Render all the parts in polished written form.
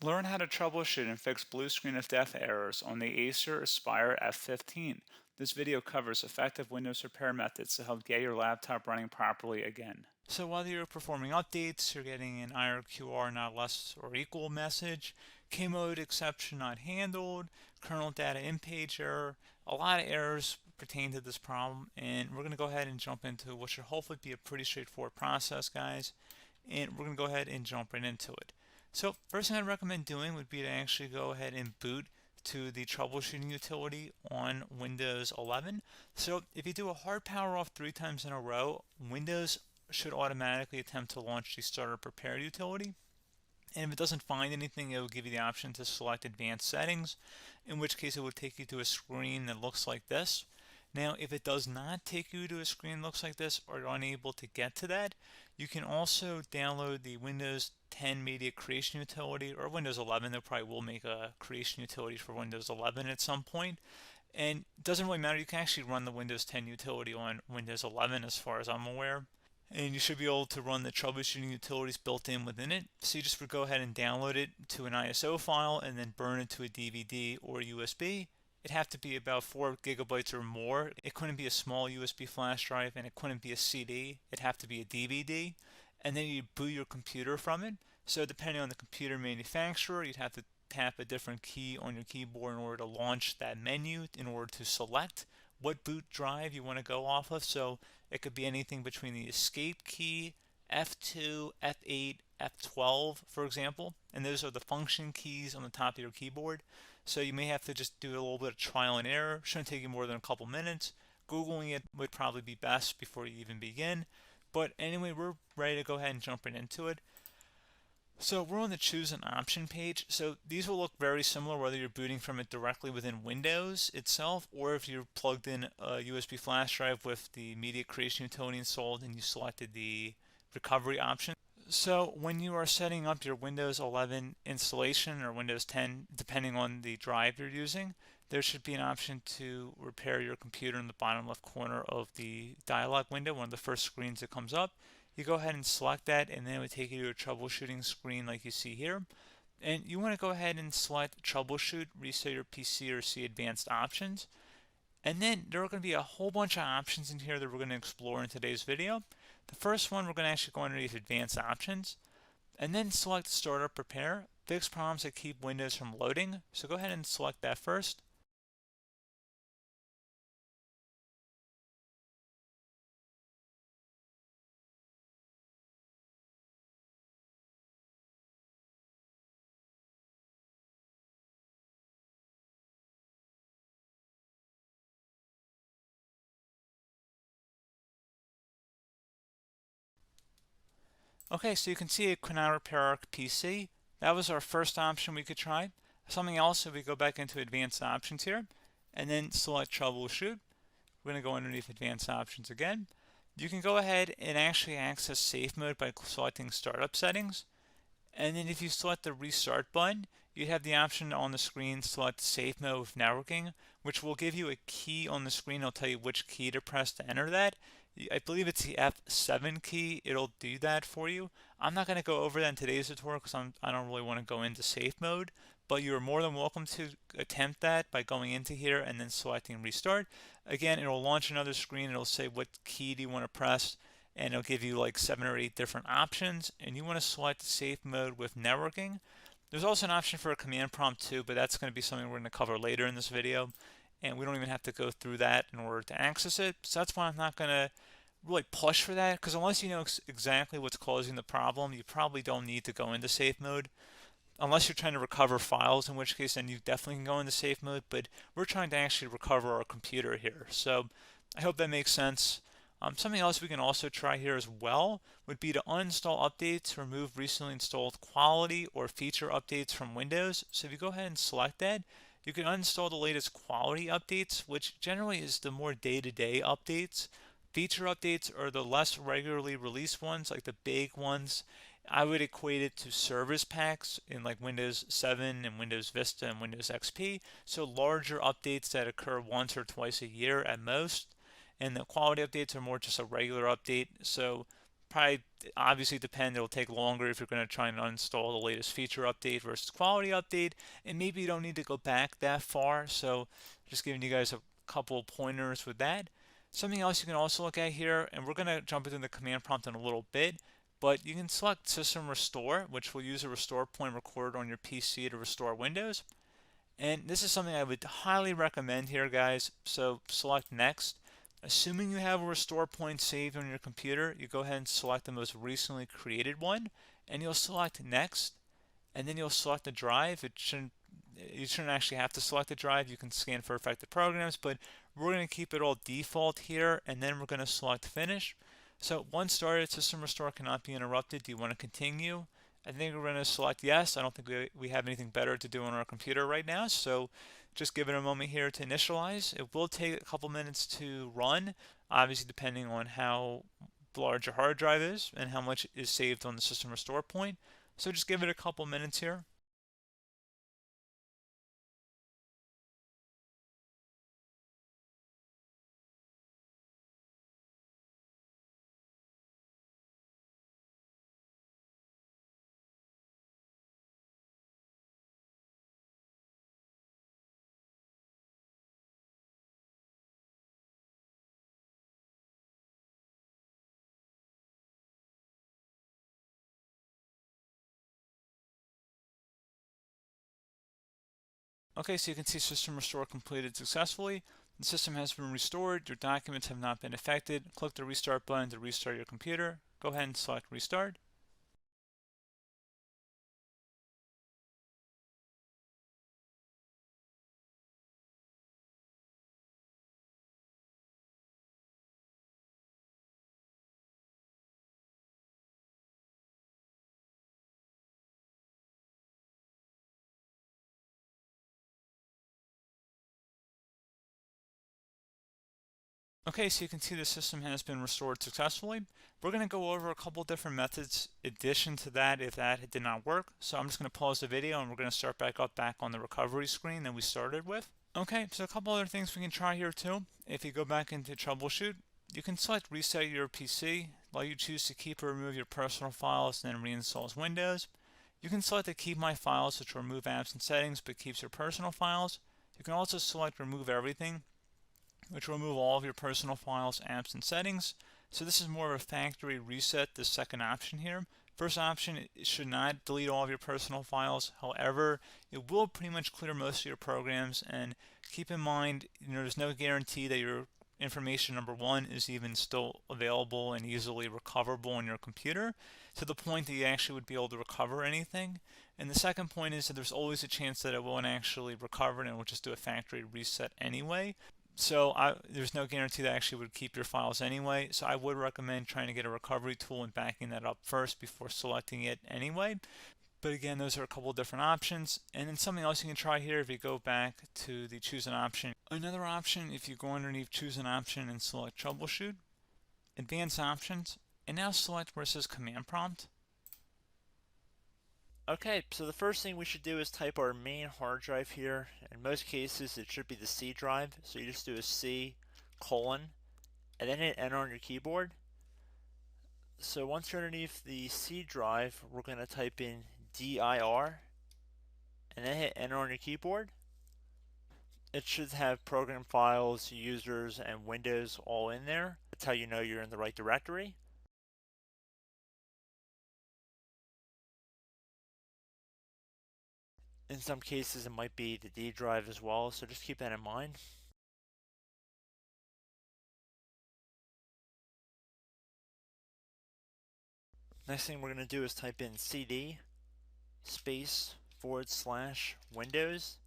Learn how to troubleshoot and fix blue screen of death errors on the Acer Aspire F15. This video covers effective Windows repair methods to help get your laptop running properly again. So while you're performing updates, you're getting an IRQR not less or equal message, K-mode exception not handled, kernel data in page error. A lot of errors pertain to this problem, and we're going to go ahead and jump into what should hopefully be a pretty straightforward process, guys. And we're going to go ahead and jump right into it. So first thing I'd recommend doing would be to actually go ahead and boot to the troubleshooting utility on Windows 11. So if you do a hard power off 3 times in a row, Windows should automatically attempt to launch the starter prepared utility. And if it doesn't find anything, it will give you the option to select advanced settings, in which case it will take you to a screen that looks like this. Now, if it does not take you to a screen that looks like this, or you're unable to get to that, you can also download the Windows 10 Media Creation Utility, or Windows 11. They probably will make a creation utility for Windows 11 at some point. And it doesn't really matter. You can actually run the Windows 10 utility on Windows 11 as far as I'm aware. And you should be able to run the troubleshooting utilities built in within it. So you just would go ahead and download it to an ISO file and then burn it to a DVD or USB. It'd have to be about 4 gigabytes or more. It couldn't be a small USB flash drive, and it couldn't be a CD. It'd have to be a DVD. And then you boot your computer from it. So depending on the computer manufacturer, you'd have to tap a different key on your keyboard in order to launch that menu, in order to select what boot drive you want to go off of. So it could be anything between the escape key, F2, F8, F12, for example. And those are the function keys on the top of your keyboard. So you may have to just do a little bit of trial and error. Shouldn't take you more than a couple minutes. Googling it would probably be best before you even begin. But anyway, we're ready to go ahead and jump right into it. So we're on the choose an option page. So these will look very similar whether you're booting from it directly within Windows itself, or if you're plugged in a USB flash drive with the media creation utility installed and you selected the recovery option. So when you are setting up your Windows 11 installation or Windows 10, depending on the drive you're using, there should be an option to repair your computer in the bottom left corner of the dialog window, one of the first screens that comes up. You go ahead and select that, and then it would take you to a troubleshooting screen like you see here. And you want to go ahead and select troubleshoot, reset your PC, or see advanced options. And then there are going to be a whole bunch of options in here that we're going to explore in today's video. The first one, we're going to actually go underneath advanced options, and then select startup prepare, fix problems that keep Windows from loading. So go ahead and select that first. Okay, so you can see it could now repair our PC. That was our first option we could try. Something else, if we go back into advanced options here, and then select troubleshoot, we're going to go underneath advanced options again. You can go ahead and actually access safe mode by selecting startup settings. And then if you select the restart button, you have the option on the screen select safe mode with networking, which will give you a key on the screen. It'll tell you which key to press to enter that. I believe it's the F7 key. It'll do that for you. I'm not going to go over that in today's tutorial because I don't really want to go into safe mode, but you're more than welcome to attempt that by going into here and then selecting restart. Again, it'll launch another screen. It'll say what key do you want to press, and it'll give you like 7 or 8 different options, and you want to select safe mode with networking. There's also an option for a command prompt too, but that's going to be something we're going to cover later in this video, and we don't even have to go through that in order to access it. So that's why I'm not going to really push for that, because unless you know exactly what's causing the problem, you probably don't need to go into safe mode. Unless you're trying to recover files, in which case then you definitely can go into safe mode, but we're trying to actually recover our computer here. So I hope that makes sense. Something else we can also try here as well would be to uninstall updates, remove recently installed quality or feature updates from Windows. So if you go ahead and select that, you can uninstall the latest quality updates, which generally is the more day-to-day updates. Feature updates are the less regularly released ones, like the big ones. I would equate it to service packs in like Windows 7 and Windows Vista and Windows XP. So larger updates that occur once or twice a year at most. And the quality updates are more just a regular update. So Probably obviously depend, it'll take longer if you're going to try and uninstall the latest feature update versus quality update, and maybe you don't need to go back that far. So just giving you guys a couple pointers with that. Something else you can also look at here, and we're going to jump into the command prompt in a little bit, but you can select system restore, which will use a restore point recorded on your PC to restore Windows. And this is something I would highly recommend here, guys. So select next. Assuming you have a restore point saved on your computer, you go ahead and select the most recently created one, and you'll select next, and then you'll select the drive. You shouldn't actually have to select the drive. You can scan for affected programs, but we're going to keep it all default here, and then we're going to select finish. So once started, system restore cannot be interrupted. Do you want to continue? I think we're going to select yes. I don't think we have anything better to do on our computer right now, so just give it a moment here to initialize. It will take a couple minutes to run, obviously depending on how large your hard drive is and how much is saved on the system restore point. So just give it a couple minutes here. Okay, so you can see system restore completed successfully. The system has been restored. Your documents have not been affected. Click the restart button to restart your computer. Go ahead and select restart. Okay, so you can see the system has been restored successfully. We're going to go over a couple different methods in addition to that if that did not work. So I'm just going to pause the video and we're going to start back on the recovery screen that we started with. Okay, so a couple other things we can try here too. If you go back into troubleshoot, you can select reset your PC, while you choose to keep or remove your personal files and then reinstalls Windows. You can select to keep my files, which will remove apps and settings but keeps your personal files. You can also select remove everything, which will remove all of your personal files, apps, and settings. So this is more of a factory reset, the second option here. First option, it should not delete all of your personal files. However, it will pretty much clear most of your programs. And keep in mind, there's no guarantee that your information, number one, is even still available and easily recoverable on your computer to the point that you actually would be able to recover anything. And the second point is that there's always a chance that it won't actually recover and it will just do a factory reset anyway. So there's no guarantee that actually would keep your files anyway. So I would recommend trying to get a recovery tool and backing that up first before selecting it anyway. But again, those are a couple of different options. And then something else you can try here if you go back to the choose an option. Another option, if you go underneath choose an option and select troubleshoot, advanced options, and now select where it says command prompt. Okay, so the first thing we should do is type our main hard drive here. In most cases, it should be the C drive. So you just do a C colon and then hit enter on your keyboard. So once you're underneath the C drive, we're going to type in dir and then hit enter on your keyboard. It should have program files, users, and Windows all in there. That's how you know you're in the right directory. In some cases, it might be the D drive as well, so just keep that in mind. Next thing we're going to do is type in cd space / Windows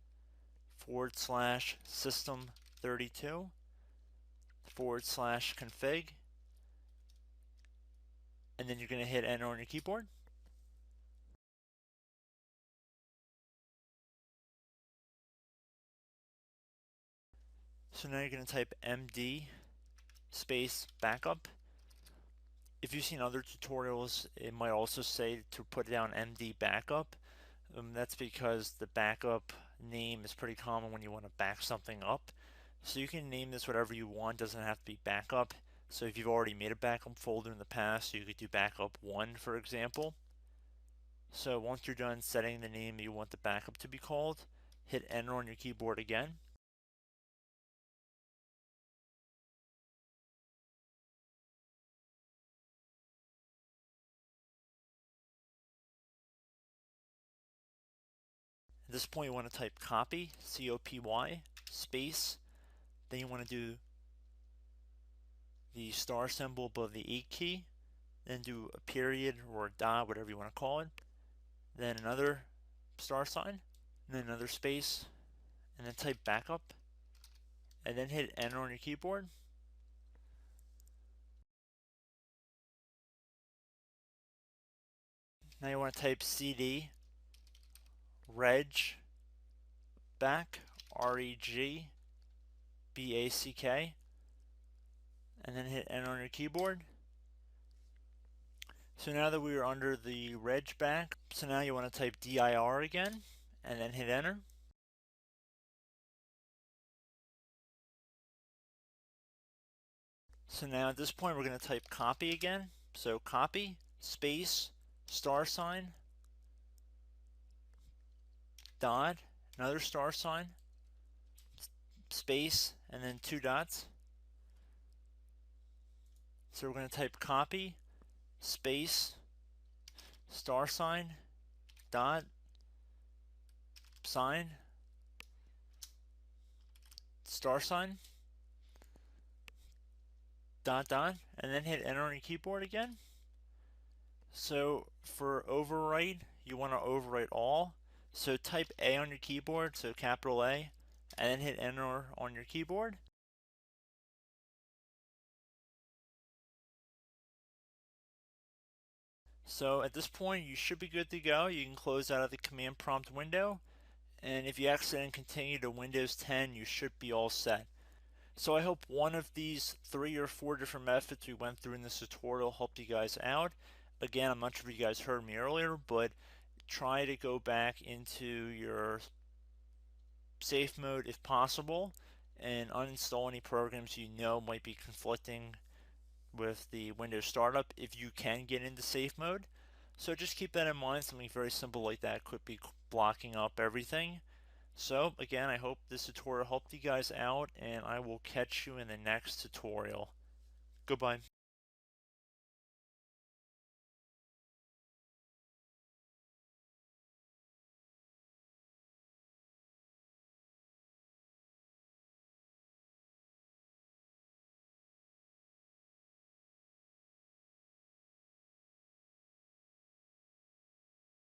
/ system 32 / config, and then you're going to hit enter on your keyboard. So now you're going to type md space backup. If you've seen other tutorials, it might also say to put down md backup. That's because the backup name is pretty common when you want to back something up. So you can name this whatever you want, doesn't have to be backup. So if you've already made a backup folder in the past, you could do backup 1, for example. So once you're done setting the name you want the backup to be called, hit enter on your keyboard again. At this point, you want to type copy, C-O-P-Y, space. Then you want to do the star symbol above the 8 key. Then do a period or a dot, whatever you want to call it. Then another star sign, and then another space, and then type backup. And then hit enter on your keyboard. Now you want to type CD reg back, REG BACK, and then hit enter on your keyboard. So now that we are under the reg back, so now you want to type DIR again, and then hit enter. So now at this point we're going to type copy again. So copy, space, star sign, dot, another star sign, space, and then 2 dots. So we're going to type copy, space, star sign, dot, sign, star sign, dot, dot, and then hit enter on your keyboard again. So for overwrite, you want to overwrite all. So type A on your keyboard, so capital A, and then hit enter on your keyboard. So at this point, you should be good to go. You can close out of the command prompt window, and if you accidentally continue to Windows 10, you should be all set. So I hope one of these 3 or 4 different methods we went through in this tutorial helped you guys out. Again, I'm not sure if you guys heard me earlier, but try to go back into your safe mode if possible and uninstall any programs you know might be conflicting with the Windows startup if you can get into safe mode. So just keep that in mind. Something very simple like that could be blocking up everything. So again, I hope this tutorial helped you guys out, and I will catch you in the next tutorial. Goodbye.